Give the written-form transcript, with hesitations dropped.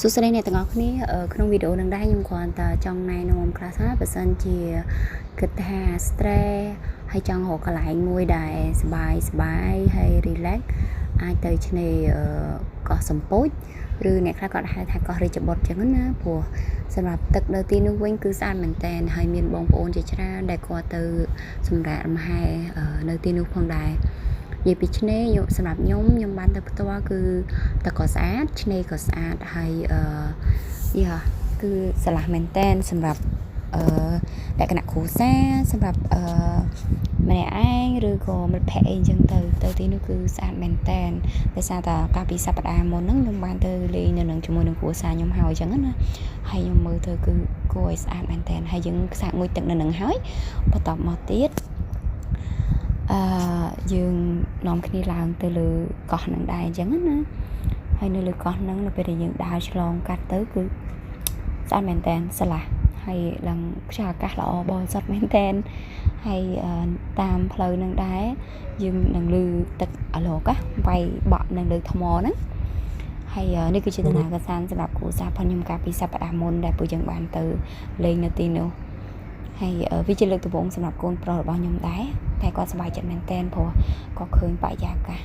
សួស្តីអ្នកទាំងអស់គ្នាក្នុងវីដេអូនឹងដែរខ្ញុំគ្រាន់តែចង់ណែនាំខ្លះថាបើសិនជាគិតថា stress ហើយចង់រកកន្លែងមួយដែលសបាយហើយ relax អាចទៅឆ្នេរកោះសំពូចឬអ្នកខ្លះគាត់ហៅថាកោះរាជបុត្រអញ្ចឹងណាព្រោះសម្រាប់ទឹកនៅទីនោះវិញគឺស្អាតមែនតើហើយមានបងប្អូនជាច្រើនដែលគាត់ទៅសម្រាប់មហែនៅទីនោះផងដែរនិយាយពីឆ្នេរសម្រាប់ខ្ញុំបានទៅផ្ទាល់គឺទឹកក៏ស្អាតឆ្នេរក៏ស្អាតហើយគឺស្រឡះមែនតើសម្រាប់លក្ខណៈគ្រួសារសម្រាប់ម្នាក់ឯងឬក៏មិត្តភ័ក្តិអីអញ្ចឹងទៅទីនោះគឺស្អាតមែនតើដោយសារតែកាលពីសប្តាហ៍មុនហ្នឹងខ្ញុំបានទៅលេងនៅនឹងជាមួយនឹងគ្រួសារខ្ញុំហើយអញ្ចឹងណាហើយខ្ញុំមើលទៅគឺគួរឲ្យស្អាតមែនតើហើយយើងសាកងុយទឹកនៅនឹងហើយបន្ទាប់មកទៀតយើងនាំគ្នាឡើងទៅលើកោះនឹងដែរអញ្ចឹងណាហើយនៅលើកោះហ្នឹងនៅពេលដែលយើងដើរឆ្លងកាត់ទៅគឺស្អាតមែនតើស្រឡះហើយឡើងខ្យល់អាកាសល្អបរិសុទ្ធមែនតើហើយតាមផ្លូវនឹងដែរយើងនឹងឮទឹកអាឡូកវាយបក់នៅលើថ្មហ្នឹងហើយនេះគឺជាដំណើរកម្សាន្តសម្រាប់គ្រួសារផងខ្ញុំកាលពីសប្តាហ៍មុនដែលពួកយើងបានទៅលេងនៅទីនោះហើយវាជាលើកដំបូងសម្រាប់កូនប្រុសរបស់ខ្ញុំដែរតែគាត់សប្បាយចិត្តមែនតើព្រោះគាត់ឃើញបរិយាកាស